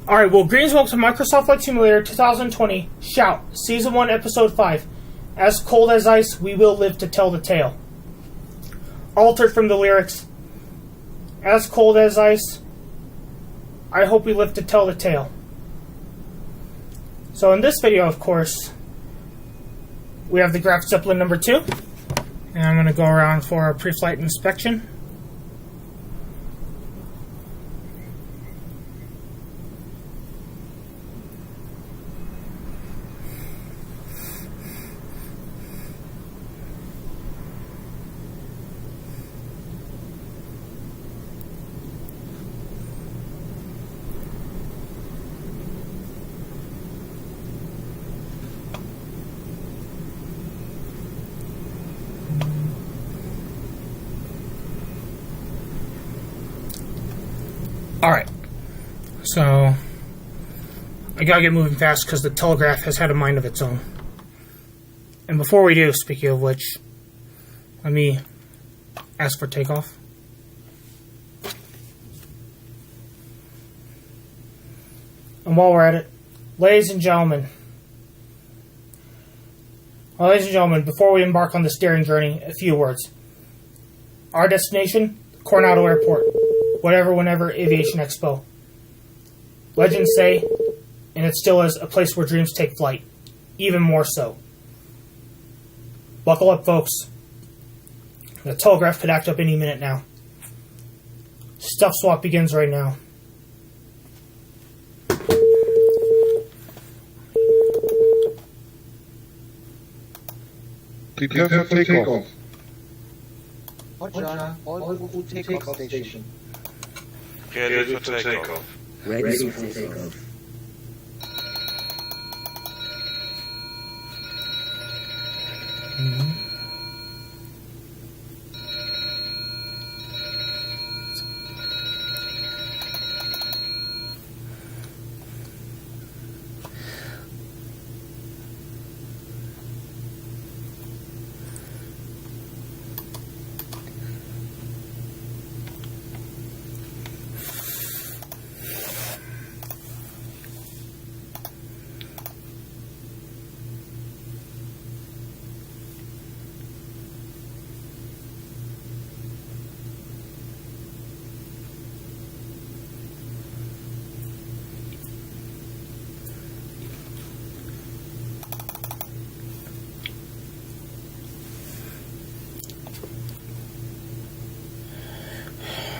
Alright, well, greetings, welcome to Microsoft Flight Simulator 2020, Shout, Season 1, Episode 5. As cold as ice, we will live to tell the tale. Altered from the lyrics, as cold as ice, I hope we live to tell the tale. So in this video, of course, we have the Graf Zeppelin number 2, and I'm going to go around for a pre-flight inspection. Alright, so I gotta get moving fast because the Telegraph has had a mind of its own. And before we do, speaking of which, let me ask for takeoff. And while we're at it, ladies and gentlemen, before we embark on this daring journey, a few words. Our destination, Coronado Airport. Whatever Whenever Aviation Expo. Legends say, and it still is, a place where dreams take flight. Even more so. Buckle up, folks. The Telegraph could act up any minute now. Stuff swap begins right now. Prepare for takeoff. Roger, all to takeoff station. Ready for takeoff. Ready for takeoff.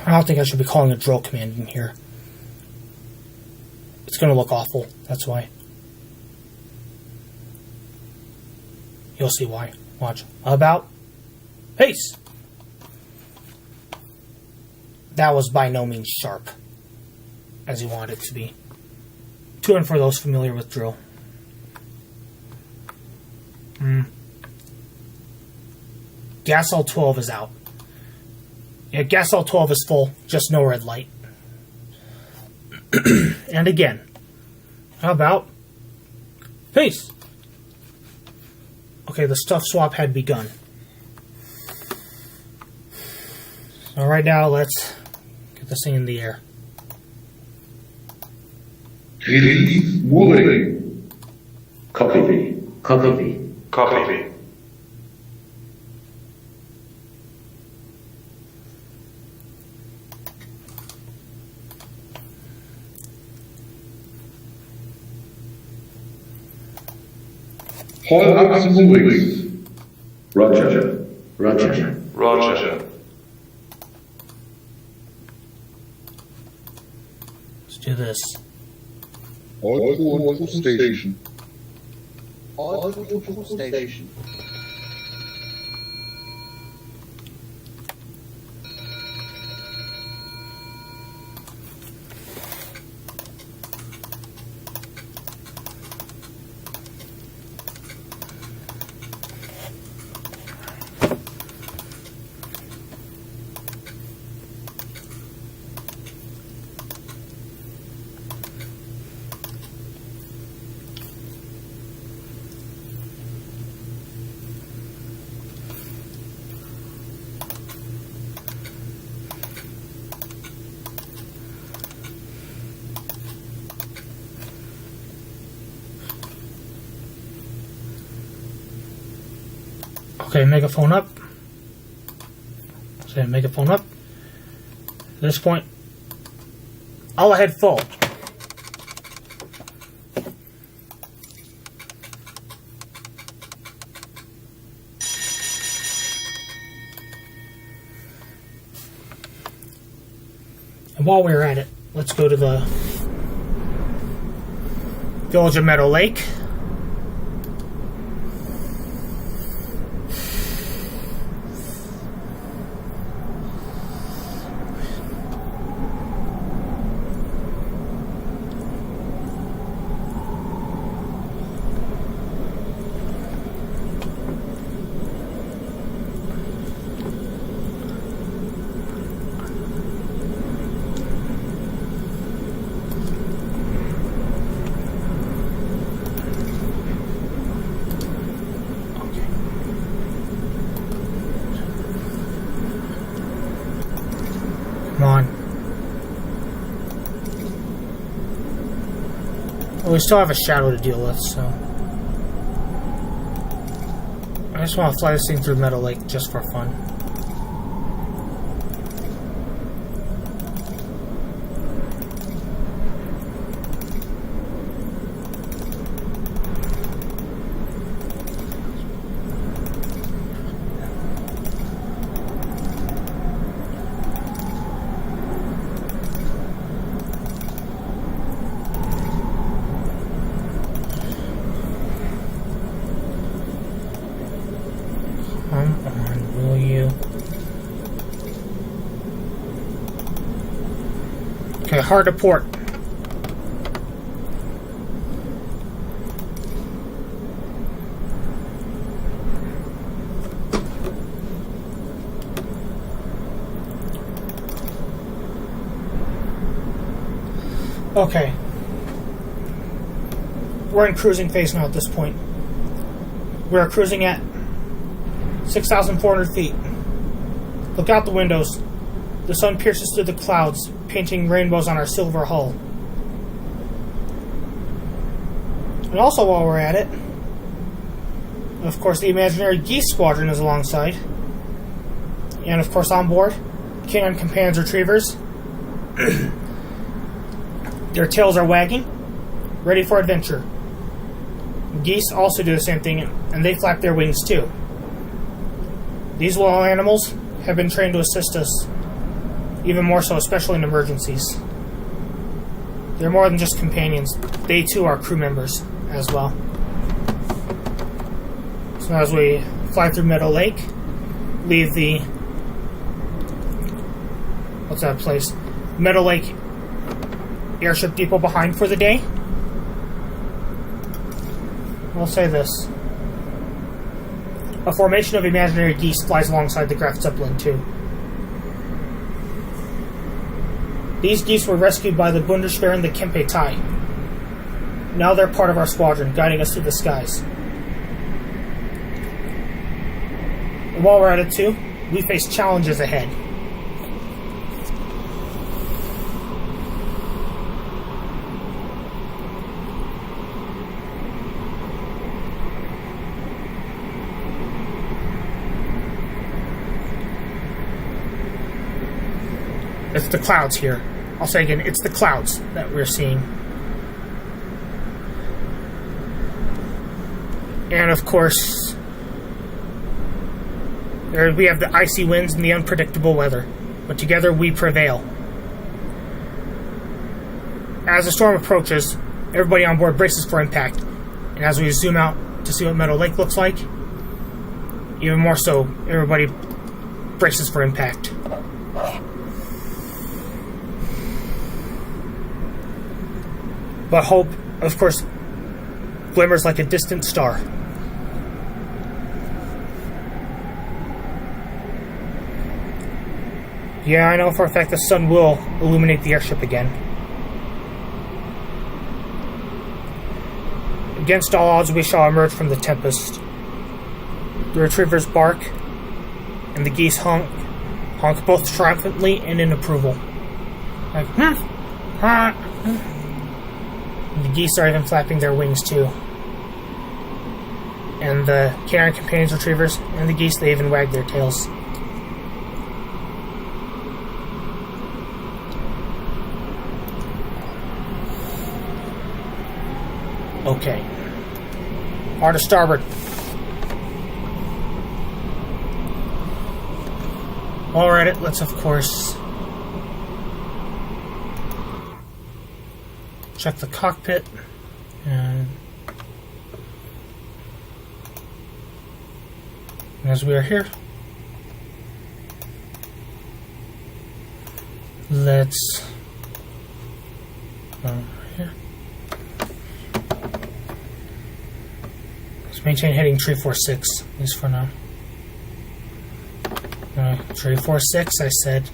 I don't think I should be calling a drill command in here. It's going to look awful, that's why. You'll see why. Watch. About pace! That was by no means sharp, as you want it to be. To and for those familiar with drill. Gas L12 is out. Yeah, gas L12 is full, just no red light. And again, how about pace? Okay, the stuff swap had begun. So right now, let's get this thing in the air. Release mooring. Copy. Copy. Copy. Haul up the moorings. Roger. Roger. Roger. Let's do this. All to one station. All to station. Okay, megaphone up. Say megaphone up. At this point, all ahead full. And while we're at it, let's go to the village of Meadow Lake. Come on. Well, we still have a shadow to deal with, so I just want to fly this thing through Meadow Lake just for fun. Come on, will you? Okay, hard to port. Okay. We're in cruising phase now at this point. We're cruising at 6,400 feet. Look out the windows. The sun pierces through the clouds, painting rainbows on our silver hull. And also while we're at it, of course the imaginary geese squadron is alongside. And of course on board, Canine Companions Retrievers. Their tails are wagging, ready for adventure. Geese also do the same thing, and they flap their wings too. These little animals have been trained to assist us, even more so, especially in emergencies. They're more than just companions. They too are crew members as well. So as we fly through Meadow Lake, leave the... what's that place? Meadow Lake Airship Depot behind for the day. We'll say this. A formation of imaginary geese flies alongside the Graf Zeppelin too. These geese were rescued by the Bundeswehr and the Kempe Tai. Now they're part of our squadron, guiding us through the skies. And while we're at it too, we face challenges ahead. It's the clouds here. I'll say again, it's the clouds that we're seeing. And of course, we have the icy winds and the unpredictable weather. But together we prevail. As the storm approaches, everybody on board braces for impact. And as we zoom out to see what Meadow Lake looks like, even more so, everybody braces for impact. But hope, of course, glimmers like a distant star. Yeah, I know for a fact the sun will illuminate the airship again. Against all odds, we shall emerge from the Tempest. The retrievers bark, and the geese honk both triumphantly and in approval. Like, The geese are even flapping their wings too. And And the Canine Companions Retrievers and the geese, they even wag their tails. Okay. Hard to starboard. Alright, let's of course check the cockpit. And as we are here, let's here. Let's maintain heading 346, at least for now. 346, I said.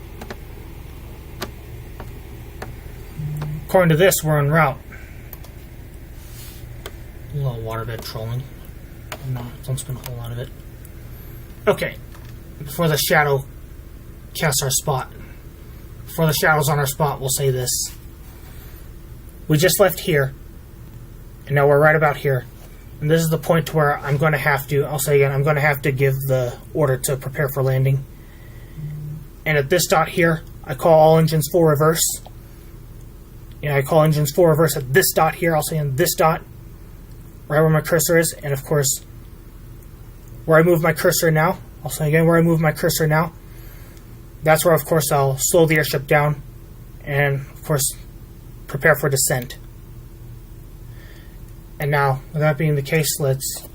According to this, we're en route. A little waterbed trolling. No, don't spend a whole lot of it. Okay. Before the shadow casts our spot. Before the shadow's on our spot, we'll say this. We just left here. And now we're right about here. And this is the point to where I'm going to have to, I'll say again, I'm going to have to give the order to prepare for landing. And at this dot here, I call all engines full reverse. And I call engines full reverse at this dot here. I'll say in this dot, right where my cursor is. And of course, where I move my cursor now, I'll say again, where I move my cursor now, that's where, of course, I'll slow the airship down and, of course, prepare for descent. And now, with that being the case, let's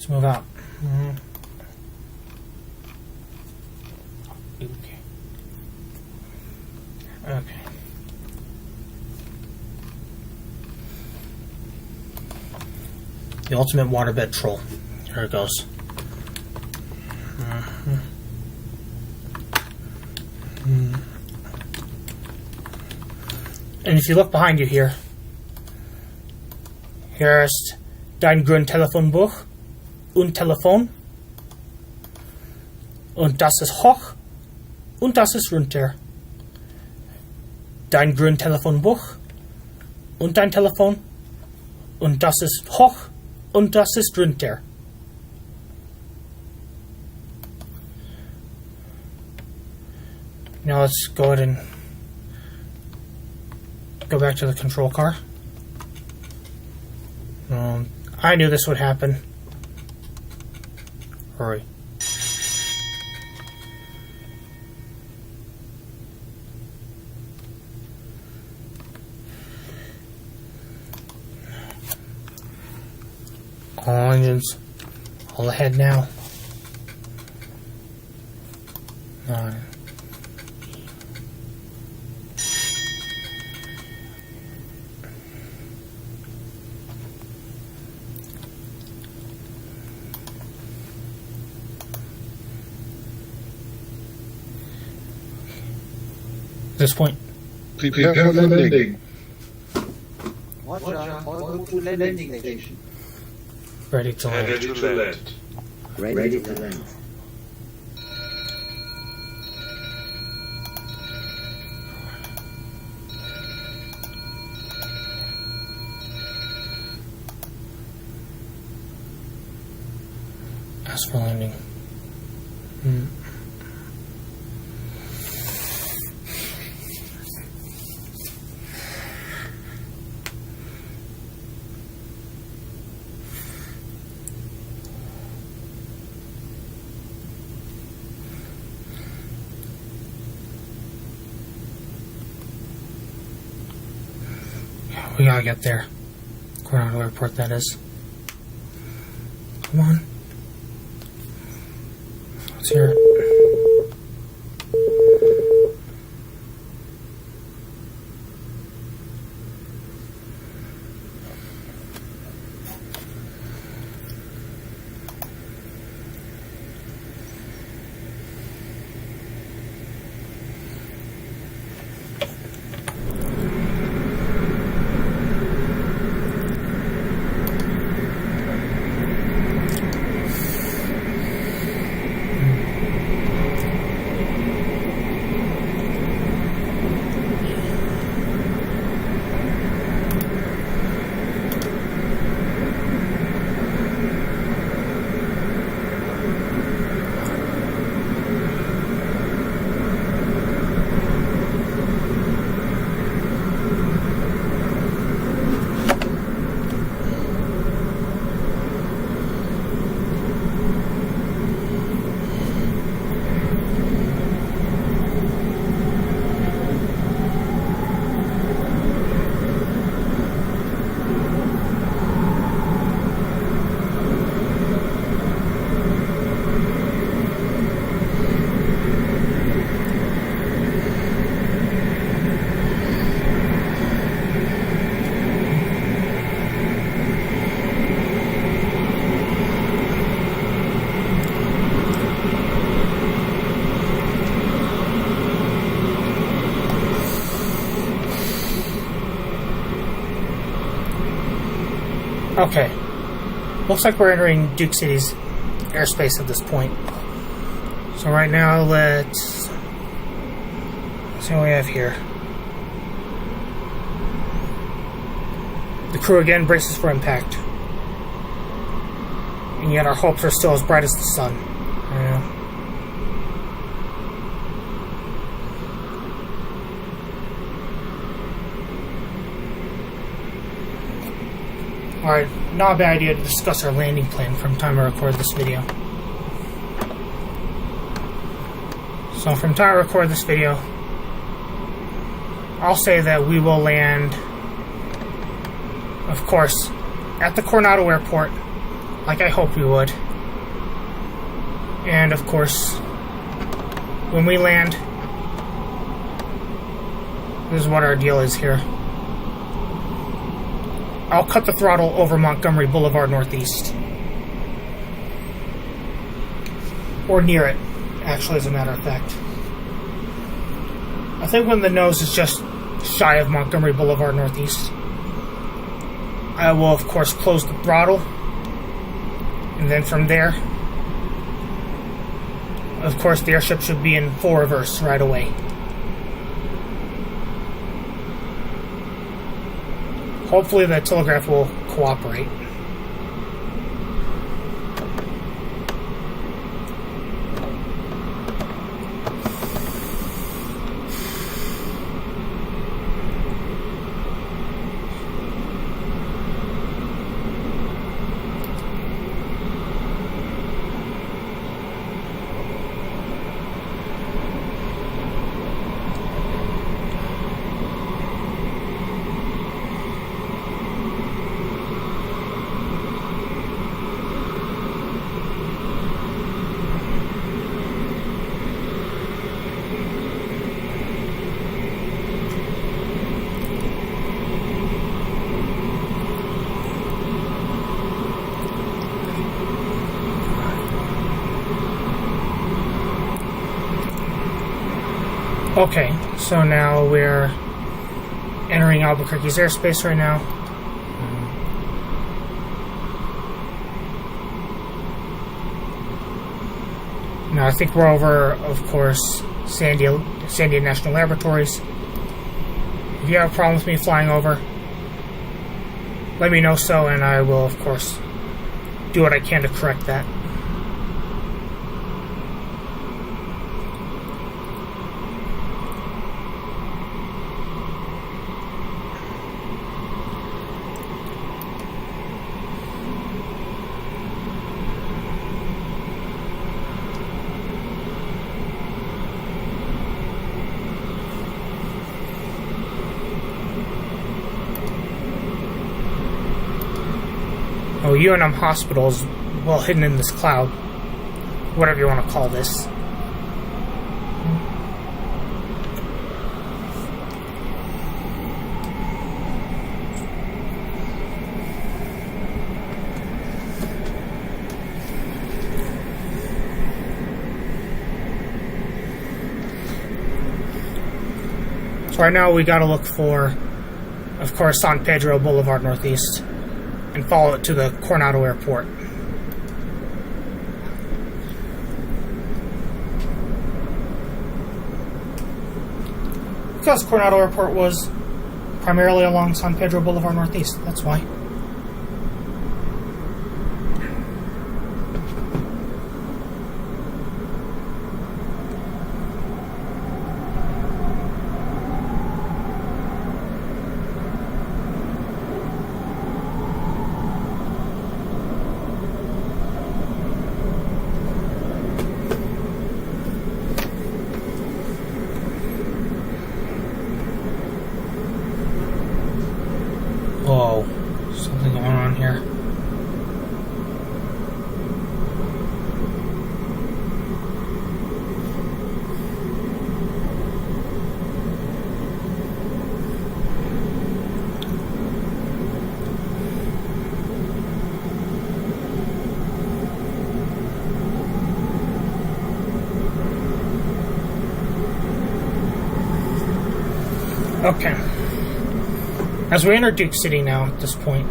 move out. Okay. The ultimate waterbed troll. Here it goes. And if you look behind you here, hier ist dein Grundtelefonbuch und Telefon. Und das ist hoch und das ist runter. Dein Grundtelefonbuch und dein Telefon. Und das ist hoch und das ist runter. Now let's go ahead and go back to the control car. I knew this would happen. Hurry. All engines, all ahead now. 9. At this point, Prepare for landing. Roger, all go to landing station. ready to land. Ready to land. Ready to land. Ask for landing. We gotta get there. Coronado Airport, that is. Come on. Let's hear it. Okay. Looks like we're entering Duke City's airspace at this point. So right now, let's see what we have here. The crew again braces for impact. And yet our hopes are still as bright as the sun. Yeah. Alright, not a bad idea to discuss our landing plan from the time I record this video. So from the time I record this video, I'll say that we will land, of course, at the Coronado Airport, like I hoped we would. And of course, when we land, this is what our deal is here. I'll cut the throttle over Montgomery Boulevard Northeast. Or near it, actually, as a matter of fact. I think when the nose is just shy of Montgomery Boulevard Northeast, I will, of course, close the throttle. And then from there, of course, the airship should be in full reverse right away. Hopefully the telegraph will cooperate. Okay, so now we're entering Albuquerque's airspace right now. Now I think we're over, of course, Sandia National Laboratories. If you have a problem with me flying over, let me know so, and I will, of course, do what I can to correct that. Oh, UNM Hospital is well hidden in this cloud. Whatever you want to call this. So right now we gotta look for, of course, San Pedro Boulevard Northeast. And follow it to the Coronado Airport. Because Coronado Airport was primarily along San Pedro Boulevard Northeast, that's why. Whoa, something going on here. Okay. As we enter Duke City now at this point,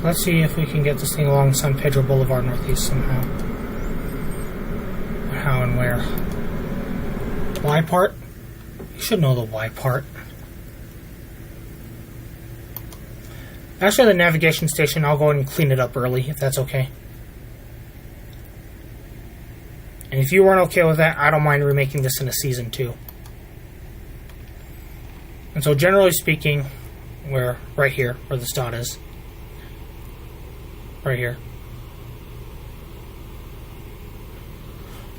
Let's see if we can get this thing along San Pedro Boulevard Northeast somehow. How and where. Y part? You should know the Y part. Actually, the navigation station, I'll go ahead and clean it up early, if that's okay. And if you weren't okay with that, I don't mind remaking this in a season 2. And so, generally speaking, we're right here, where this dot is. Right here.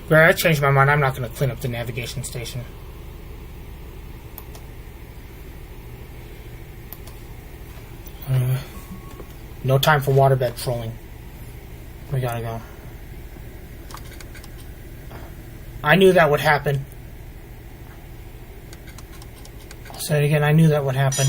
Where I changed my mind, I'm not going to clean up the navigation station. No time for waterbed trolling. We gotta go. I knew that would happen. I'll say it again, I knew that would happen.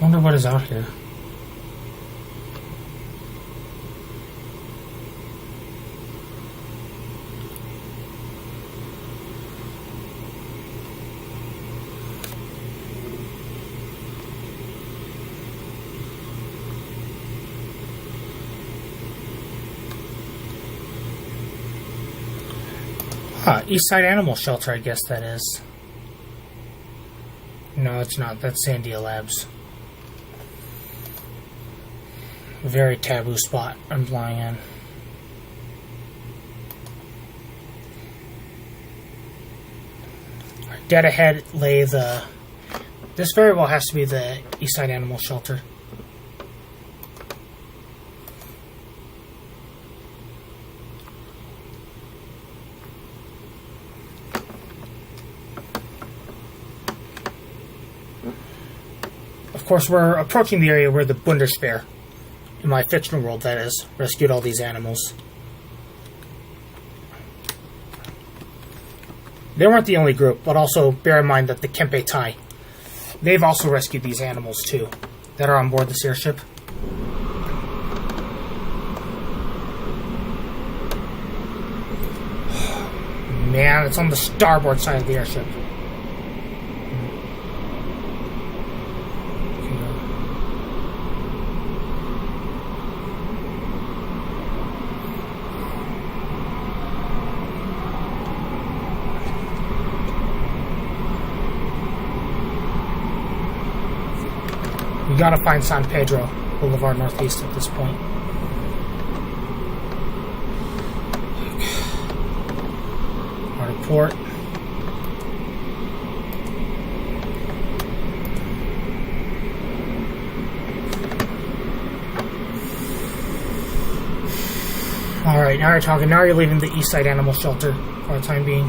Wonder what is out here. East Side Animal Shelter, I guess that is. No, it's not. That's Sandia Labs. A very taboo spot I'm flying in. Dead ahead lay the... This very well has to be the East Side Animal Shelter. Of course, we're approaching the area where the Bundeswehr, in my fictional world that is, rescued all these animals. They weren't the only group, but also bear in mind that the Kempe Tai, they've also rescued these animals too, that are on board this airship. Man, it's on the starboard side of the airship. We gotta find San Pedro Boulevard Northeast at this point. Our port. Alright, now you're talking. Now you're leaving the East Side Animal Shelter for the time being.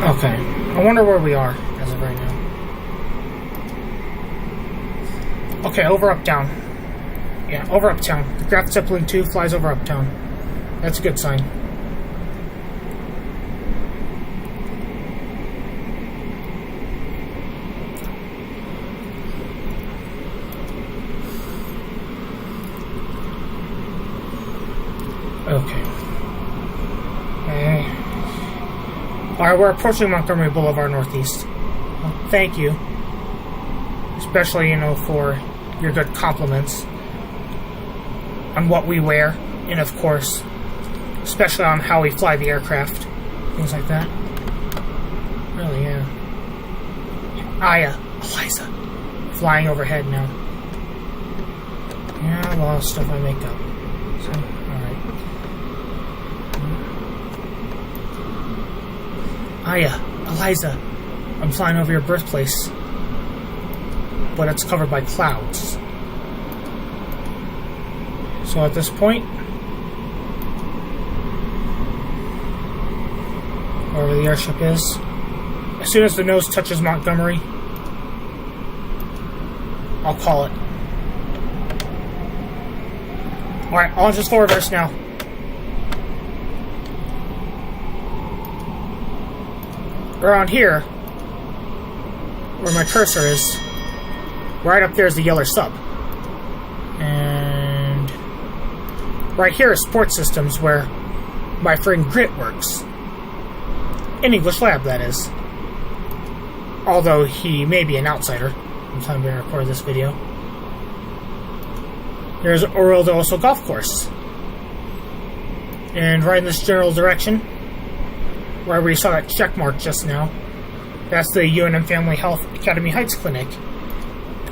Okay, I wonder where we are as of right now. Okay, over Uptown. Yeah, over Uptown. The Graf Zeppelin 2 flies over Uptown. That's a good sign. Alright, we're approaching Montgomery Boulevard Northeast. Well, thank you. Especially, for your good compliments on what we wear, and of course, especially on how we fly the aircraft. Things like that. Really, yeah. Aya, Eliza. Flying overhead now. Yeah, a lot of stuff I make up. So, alright. Aya, Eliza. I'm flying over your birthplace. But it's covered by clouds. So at this point, wherever the airship is, as soon as the nose touches Montgomery, I'll call it. Alright, I'll just full reverse now. Around here, where my cursor is, right up there is the Yeller sub. And right here is Sports Systems, where my friend Grit works. In English Lab, that is. Although he may be an outsider from the time we record this video. There's Orlando also Golf Course. And right in this general direction, where we saw that check mark just now, that's the UNM Family Health Academy Heights Clinic.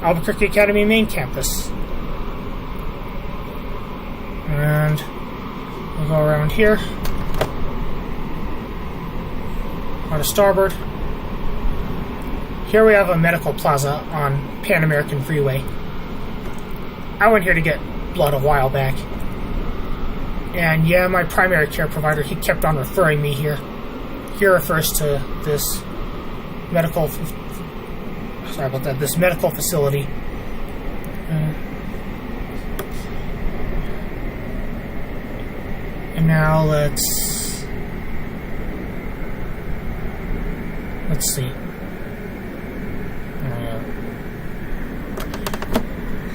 Albuquerque Academy main campus. And we'll go around here. On to starboard. Here we have a medical plaza on Pan American Freeway. I went here to get blood a while back. And yeah, my primary care provider, he kept on referring me here. Here refers to this medical... Sorry about that. This medical facility. And now let's see.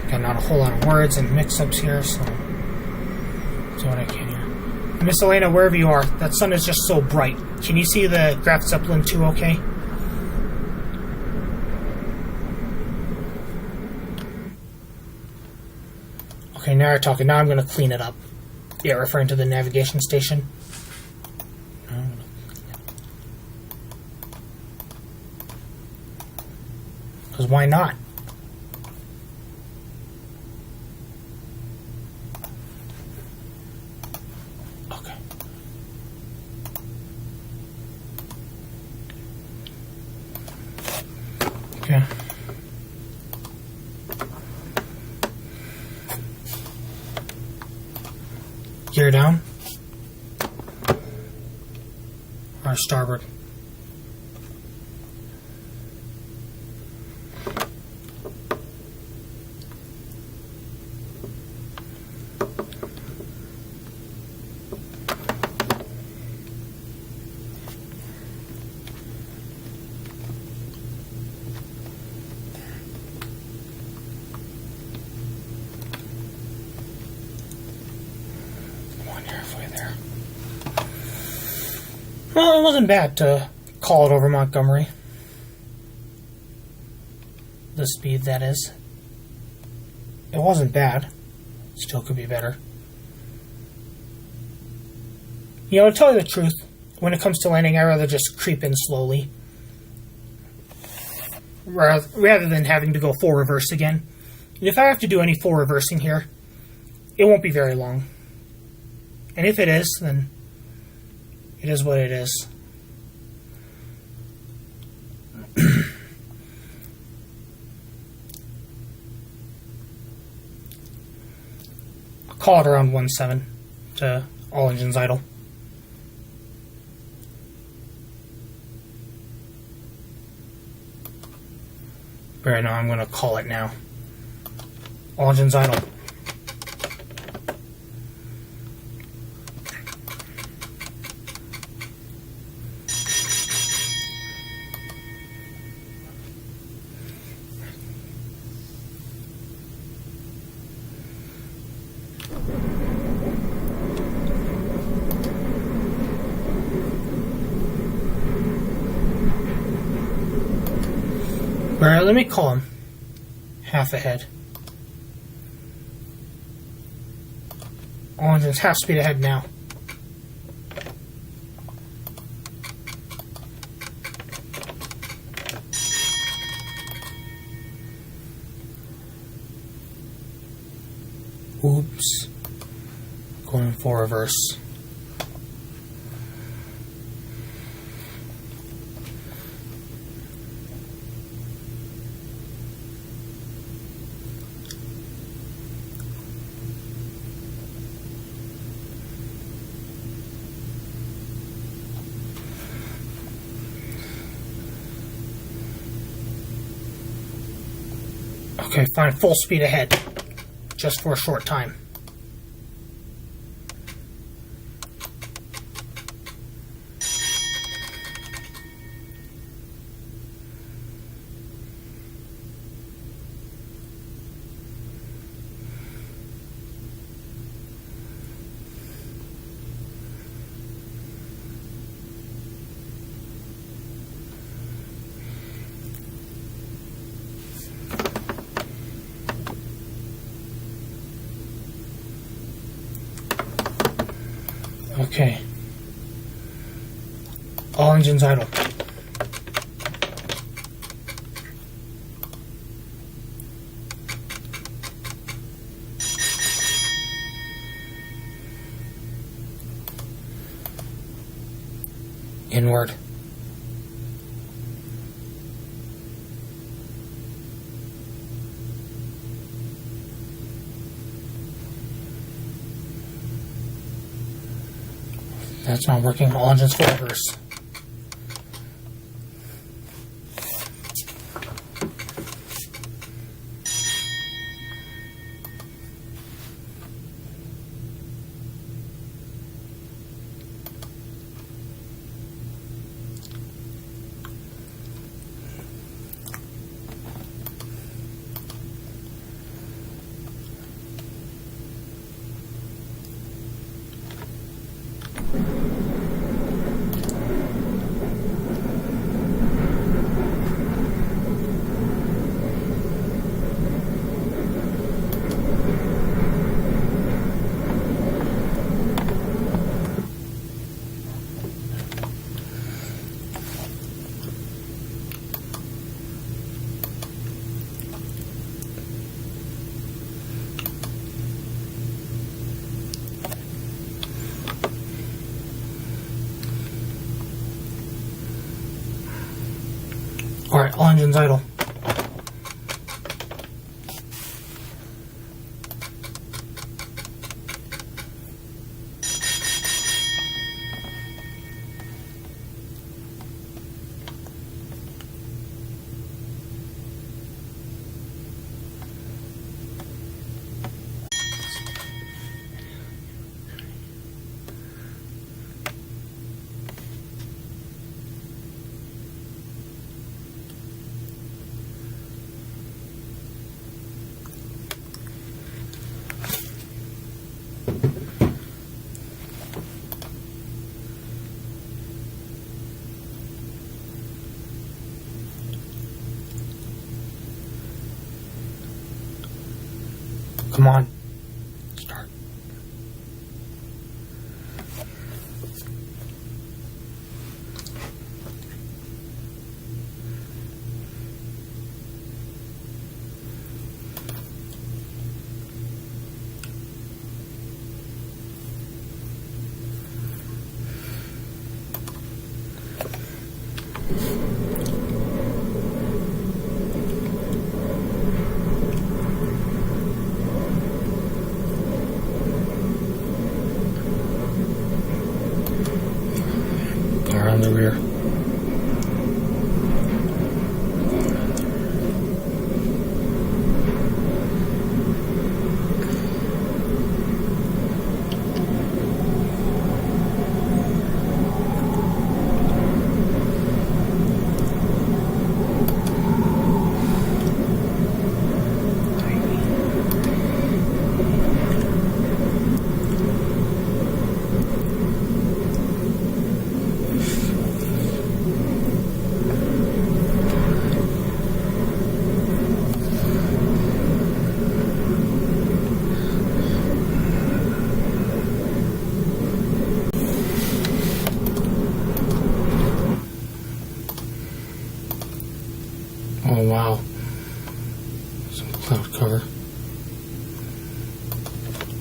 Got not a whole lot of words and mix-ups here, so do what I can here. Miss Elena, wherever you are, that sun is just so bright. Can you see the Graf Zeppelin 2 okay? Okay, now you're talking. Now I'm going to clean it up. Yeah, referring to the navigation station. Because why not? Okay. Okay. Gear down. Or starboard. Well, it wasn't bad to call it over Montgomery. The speed, that is. It wasn't bad. Still could be better. To tell you the truth, when it comes to landing, I'd rather just creep in slowly. Rather than having to go full reverse again. And if I have to do any full reversing here, it won't be very long. And if it is, then it is what it is. Call it around 1.7 to all engines idle. But right now I'm going to call it now. All engines idle. Alright, let me call him. Half ahead. All engines half speed ahead now. Oops. Going for reverse. Okay, fine. Full speed ahead. Just for a short time. Okay. All engines idle. Inward. That's not working. All engines full reverse. Alright, all engines idle. Come on. Start. Around the rear.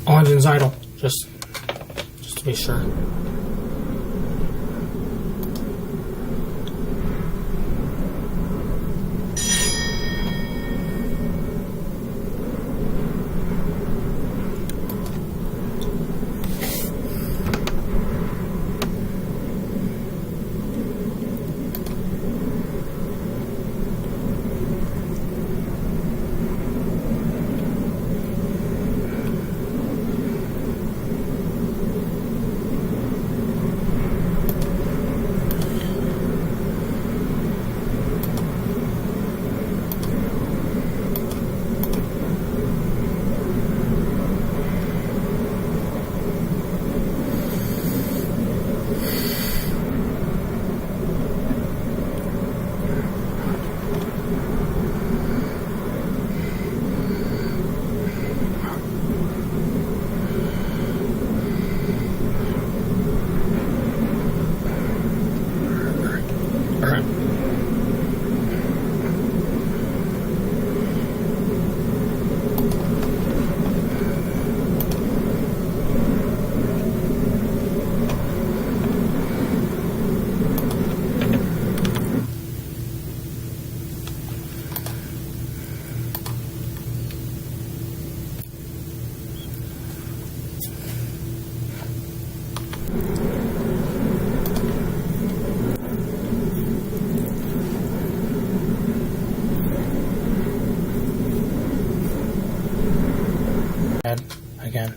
All engines idle. Just to be sure. Again.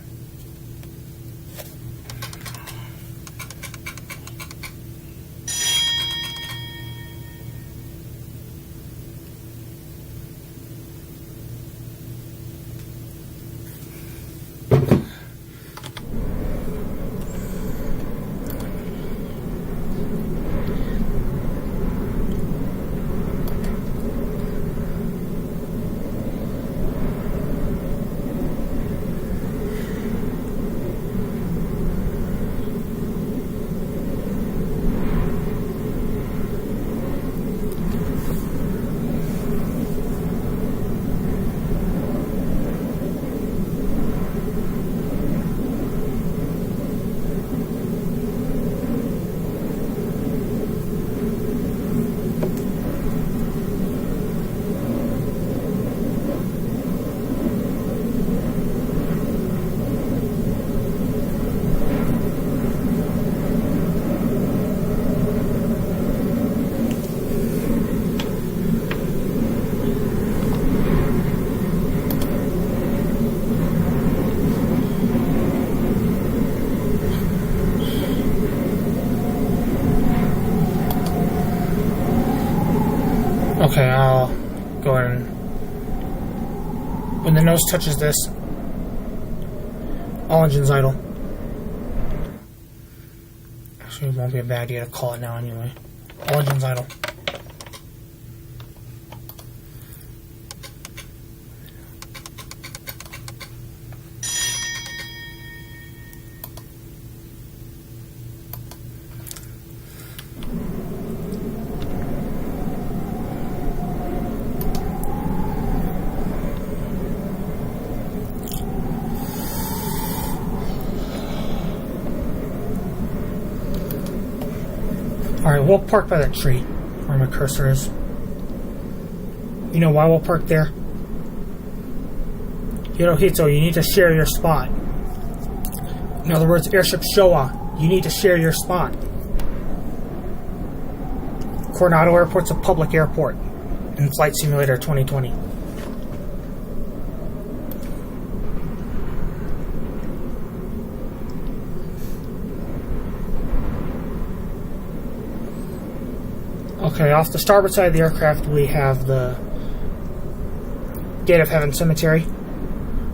Okay, I'll go ahead and... When the nose touches this, all engines idle. Actually, it won't be a bad idea to call it now anyway. All engines idle. Alright, we'll park by that tree where my cursor is. You know why we'll park there? Hirohito, you need to share your spot. In other words, Airship Showa, you need to share your spot. Coronado Airport's a public airport in Flight Simulator 2020. Okay, off the starboard side of the aircraft, we have the Gate of Heaven Cemetery.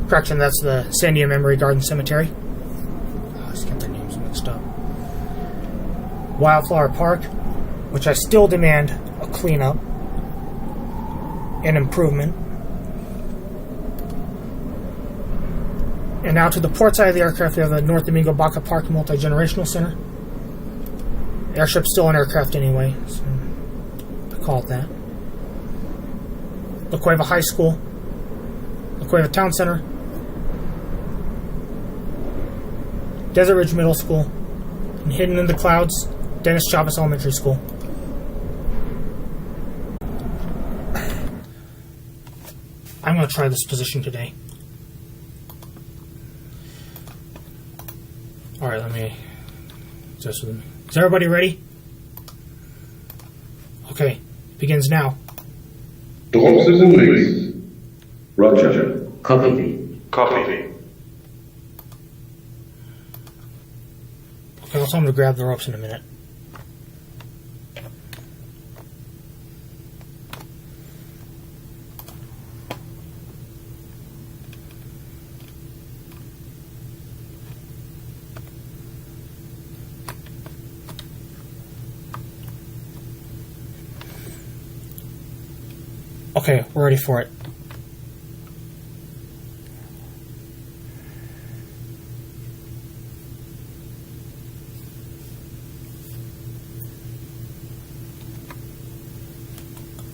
Correction, that's the Sandia Memory Garden Cemetery. Oh, I just got their names mixed up. Wildflower Park, which I still demand a cleanup and improvement. And now to the port side of the aircraft, we have the North Domingo Baca Park Multi-Generational Center. Airship's still an aircraft anyway, so call it that. La Cueva High School, La Cueva Town Center, Desert Ridge Middle School. And hidden in the clouds, Dennis Chavez Elementary School. I'm going to try this position today. Alright, let me... Is everybody ready? Okay, begins now. Drops the moorings. Roger. Copy. Copy. Okay, I'll tell him to grab the ropes in a minute. Okay, we're ready for it.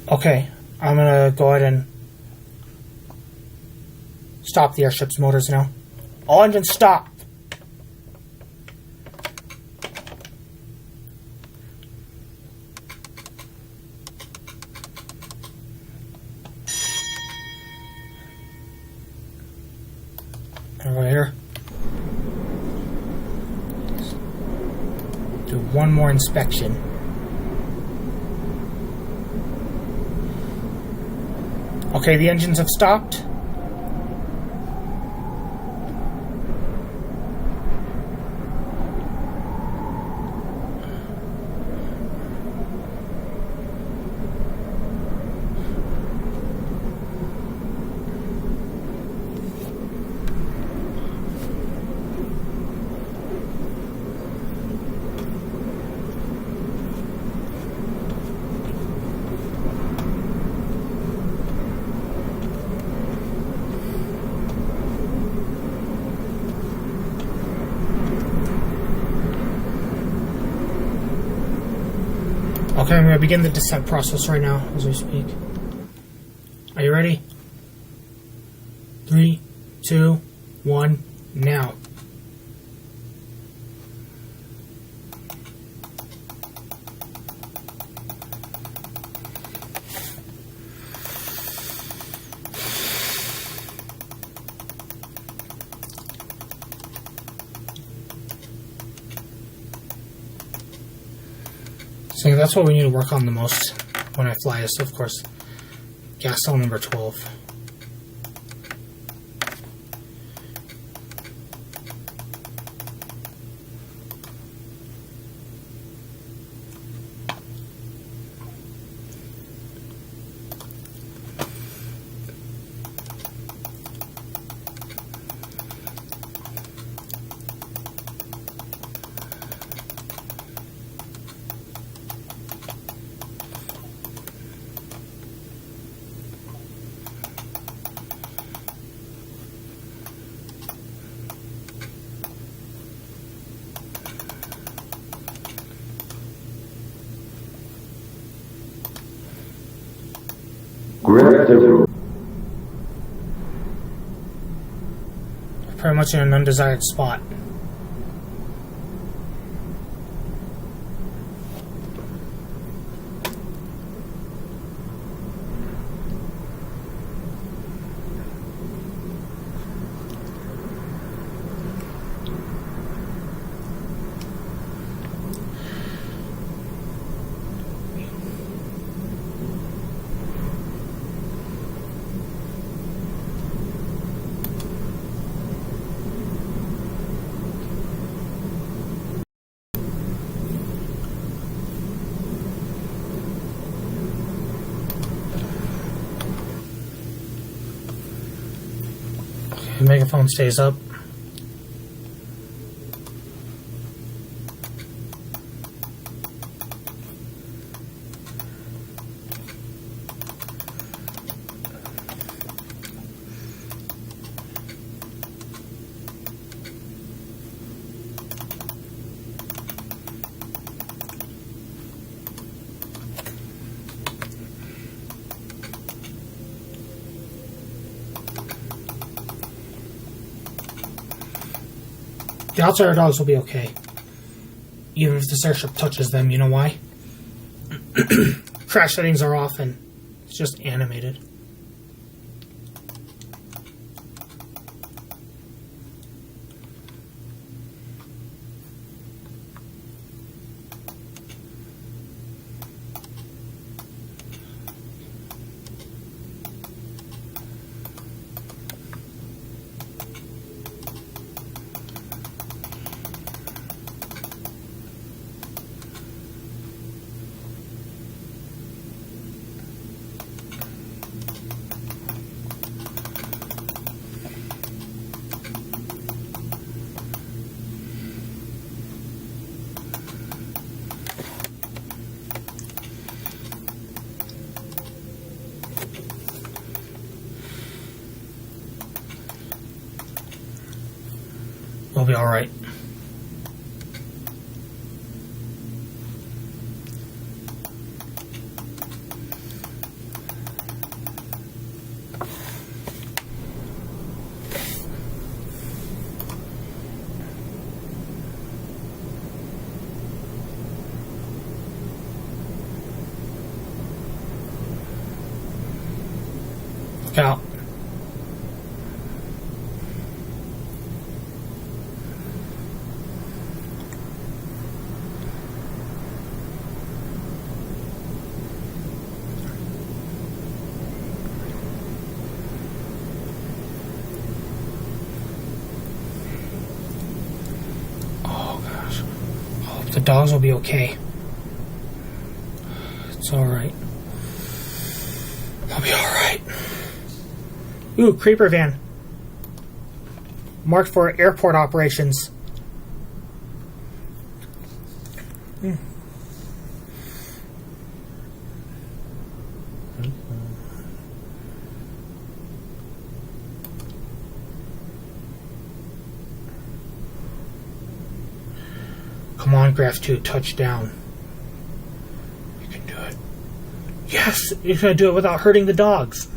Okay, I'm gonna go ahead and stop the airship's motors now. All engines stop! Over here. Do one more inspection. Okay, the engines have stopped. Okay, I'm going to begin the descent process right now as we speak. Are you ready? 3, 2, 1, now. So that's what we need to work on the most when I fly is, of course, gas cell number 12. Pretty much in an undesired spot. The megaphone stays up. The outsider dogs will be okay. Even if this airship touches them, you know why? Crash settings are off and it's just animated. We'll be alright. Look out. The dogs will be okay. It's alright. I'll be alright. Ooh, creeper van. Marked for airport operations. Come on, Graf 2, touchdown. You can do it. Yes, you're going to do it without hurting the dogs.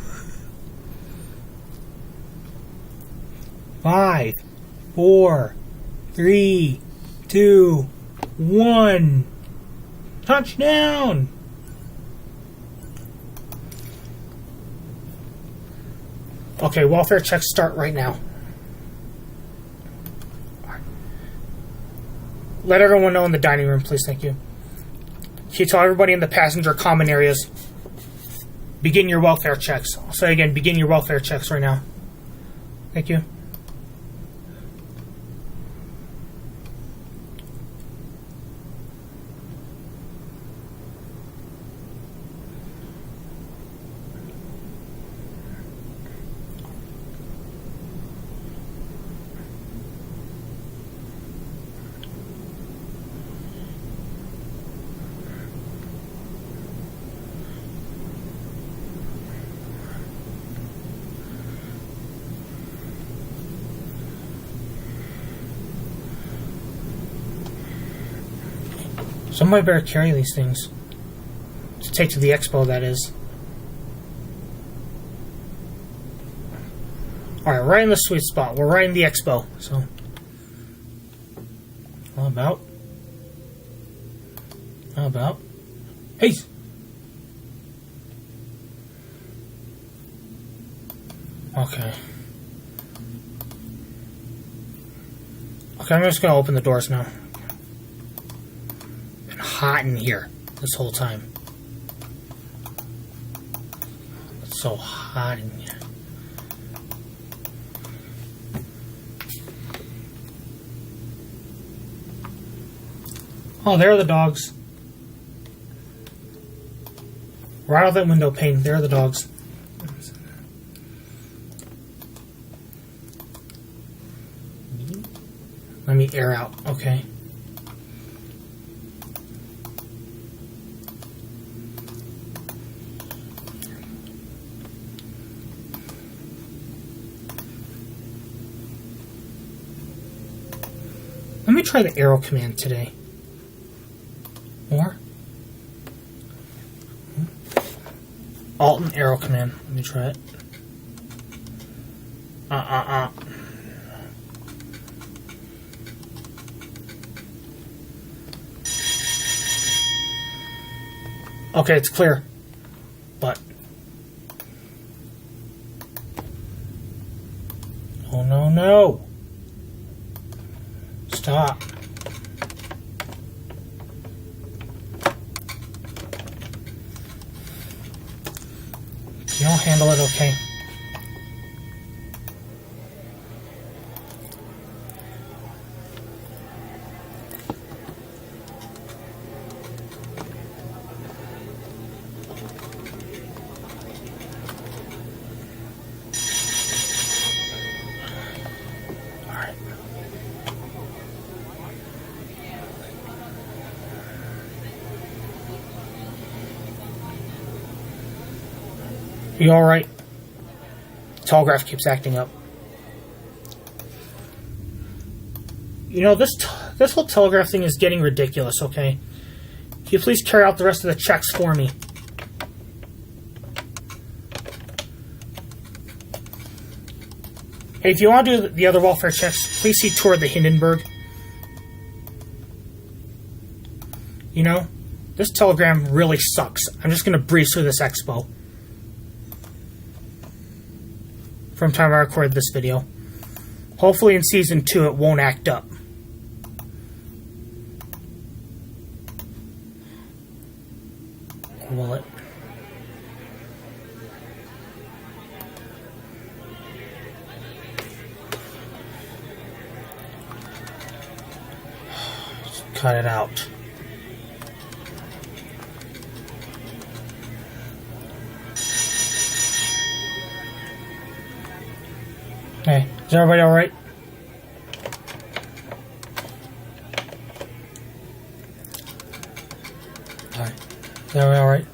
5, 4, 3, 2, 1. Touchdown! Okay, welfare checks start right now. Let everyone know in the dining room, please. Thank you. Can you tell everybody in the passenger common areas, begin your welfare checks. I'll say again, begin your welfare checks right now. Thank you. Somebody better carry these things. To take to the expo, that is. Alright, right in the sweet spot. We're right in the expo, so. How about? Hey! Okay. Okay, I'm just gonna open the doors now. Hot in here this whole time. It's so hot in here. Oh, there are the dogs. Right out that window pane. There are the dogs. Let me air out. Okay. Let me try the arrow command today. Or Alt and arrow command. Let me try it. Okay, it's clear. But... oh, no, no. Stop. You'll handle it okay. You alright? Telegraph keeps acting up. You know, this whole telegraph thing is getting ridiculous, okay? Can you please carry out the rest of the checks for me? Hey, if you want to do the other welfare checks, please see Tour the Hindenburg. You know, this telegram really sucks. I'm just going to breeze through this expo. From time I recorded this video. Hopefully in Season 2 it won't act up. Or will it? Just cut it out. Hey, is everybody alright? Alright. Is everybody alright?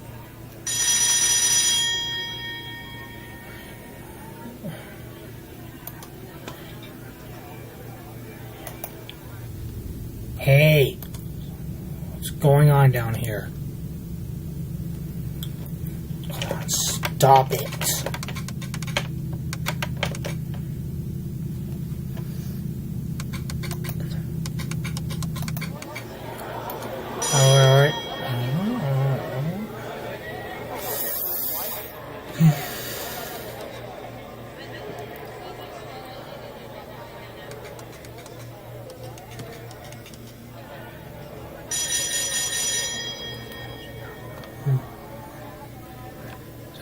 Hey, what's going on down here? Come on, stop it. Alright.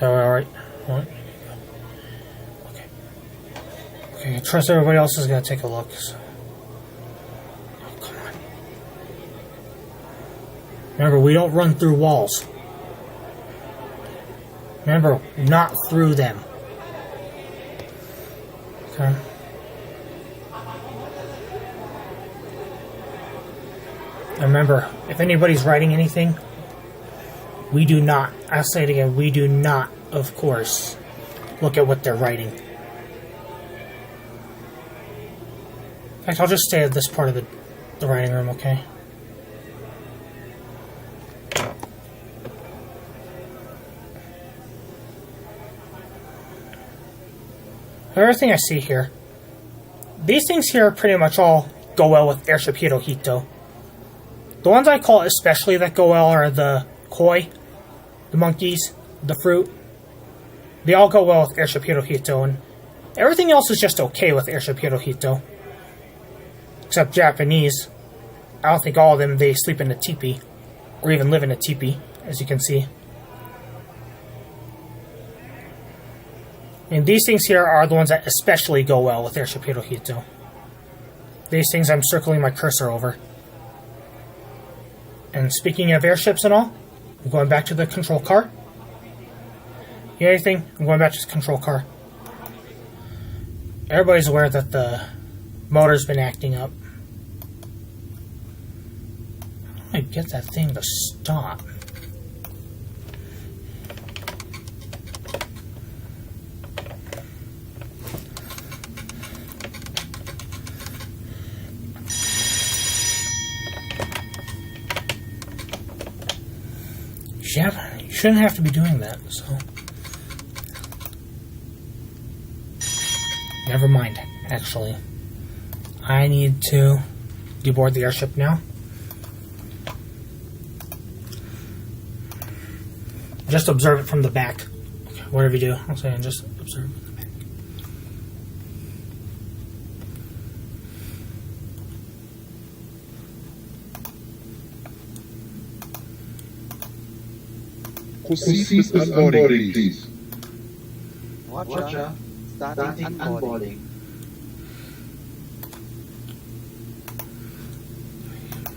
Alright. Okay. Okay, I trust everybody else is gonna take a look. So. Remember, we don't run through walls. Remember, not through them. Okay. And remember, if anybody's writing anything, we do not, I'll say it again, we do not, of course, look at what they're writing. In fact, I'll just stay at this part of the writing room, okay? Everything I see here, these things here pretty much all go well with Airship Hirohito. The ones I call especially that go well are the koi, the monkeys, the fruit. They all go well with Airship Hirohito, and everything else is just okay with Airship Hirohito. Except Japanese. I don't think all of them, they sleep in a teepee, or even live in a teepee, as you can see. And these things here are the ones that especially go well with Airship Hirohito. These things I'm circling my cursor over. And speaking of airships and all, I'm going back to the control car. You know anything? I'm going back to the control car. Everybody's aware that the motor's been acting up. How do I get that thing to stop? Yeah, you shouldn't have to be doing that, so... Never mind, actually. I need to deboard the airship now. Just observe it from the back. Okay, whatever you do, I'll say, and just observe it from the back. Proceed with unboarding, please. Roger. Starting unboarding.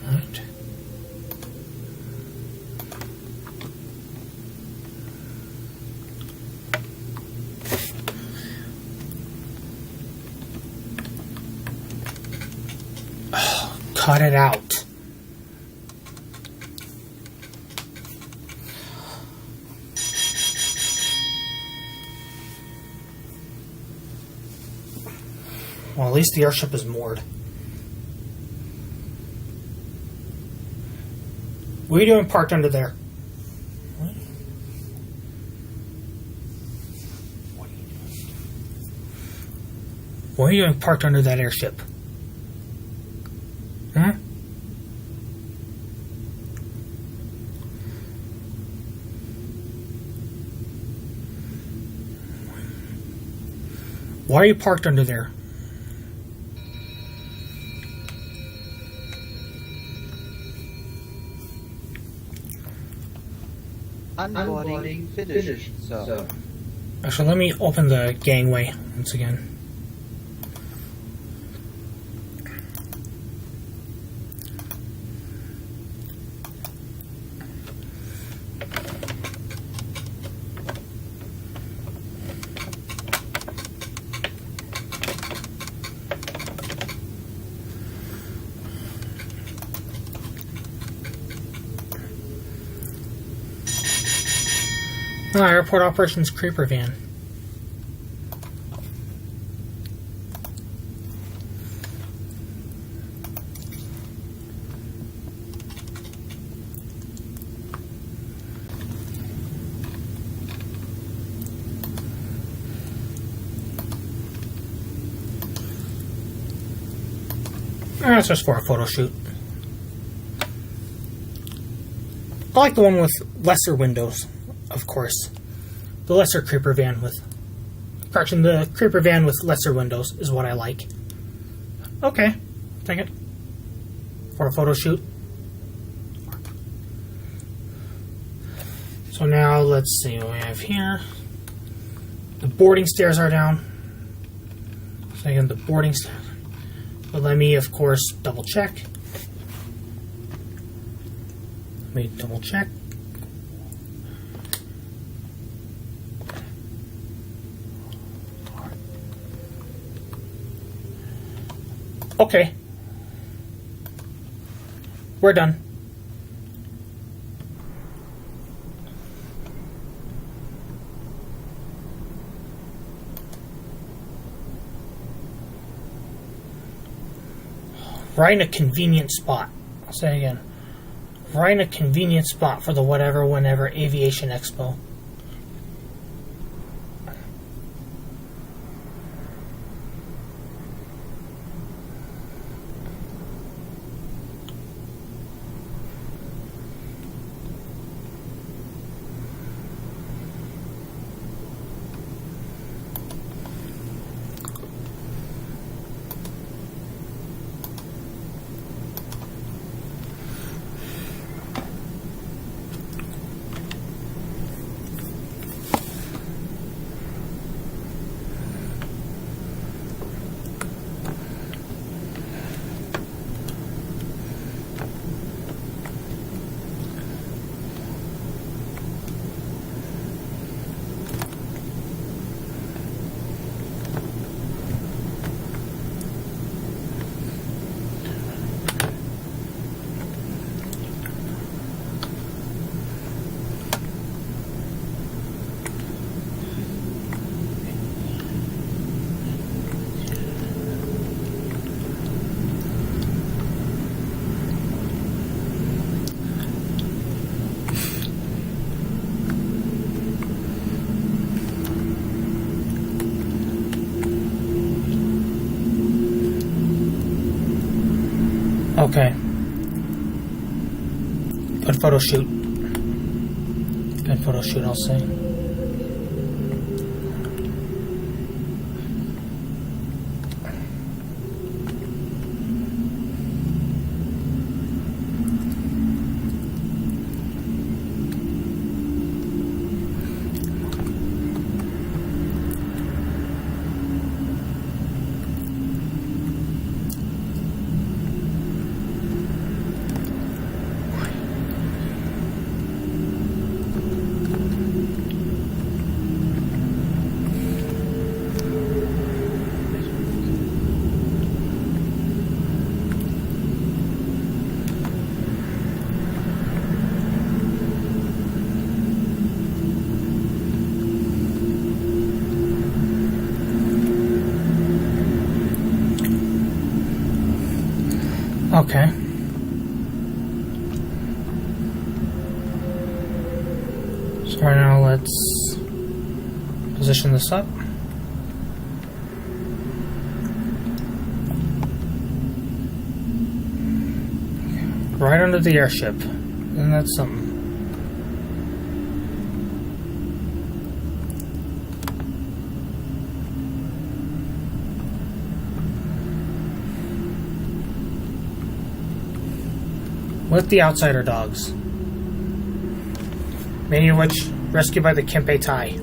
Right. Oh, cut it out. Well, at least the airship is moored. What are you doing parked under there? What are you doing parked under that airship? Huh? Why are you parked under there? Unboarding finished, sir. Actually, let me open the gangway once again. Airport Operations Creeper Van. That's just for a photo shoot. I like the one with lesser windows, of course. The lesser creeper van with... Correction, the creeper van with lesser windows is what I like. Okay, take it. For a photo shoot. So now, let's see what we have here. The boarding stairs are down. So again, the boarding stairs. But let me, of course, double check. Let me double check. Okay. We're done. Right in a convenient spot. I'll say again. Right in a convenient spot for the Whatever Whenever Aviation Expo. Okay. Good photo shoot. Good photo shoot, I'll say. Okay. So right now let's position this up. Right under the airship. And that's something. With the outsider dogs, many of which rescued by the Kempe Tai.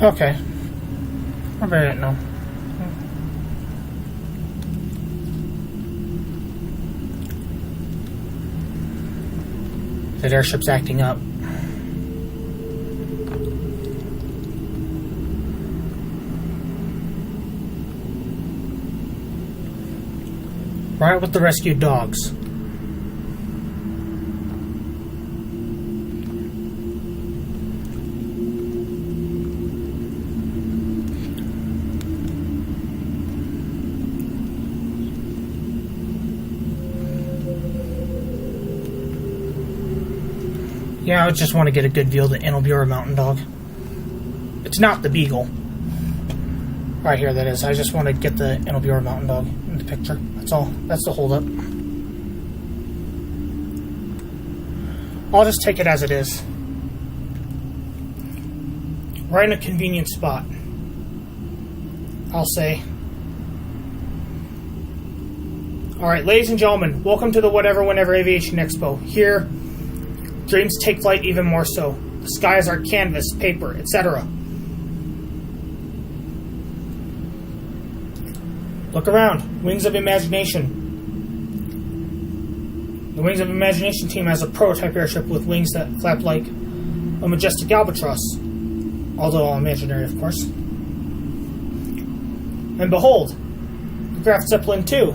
Okay. I bet no. That airship's acting up. Right with the rescued dogs. Yeah, I just want to get a good view of the Enelbure mountain dog. It's not the beagle. Right here, that is. I just want to get the Enelbure mountain dog in the picture. That's all. That's the holdup. I'll just take it as it is. Right in a convenient spot, I'll say. Alright, ladies and gentlemen, welcome to the Whatever Whenever Aviation Expo. Here, dreams take flight even more so. The sky is our canvas, paper, etc. Look around. Wings of Imagination. The Wings of Imagination team has a prototype airship with wings that flap like a majestic albatross. Although all imaginary, of course. And behold, the Graf Zeppelin 2.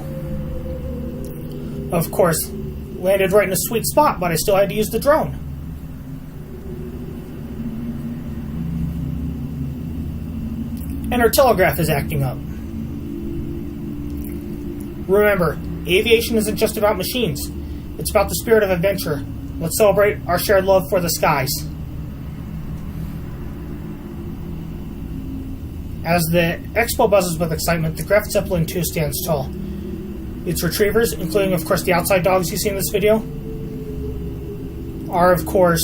Of course, landed right in a sweet spot, but I still had to use the drone. And our telegraph is acting up. Remember, aviation isn't just about machines. It's about the spirit of adventure. Let's celebrate our shared love for the skies. As the expo buzzes with excitement, the Graf Zeppelin 2 stands tall. Its retrievers, including, of course, the outside dogs you see in this video, are, of course,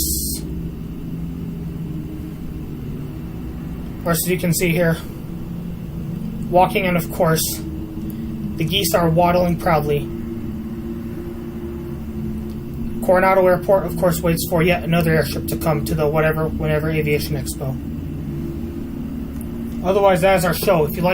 as you can see here, walking, and, of course, the geese are waddling proudly. Coronado Airport, of course, waits for yet another airship to come to the Whatever Whenever Aviation Expo. Otherwise, that is our show. If you like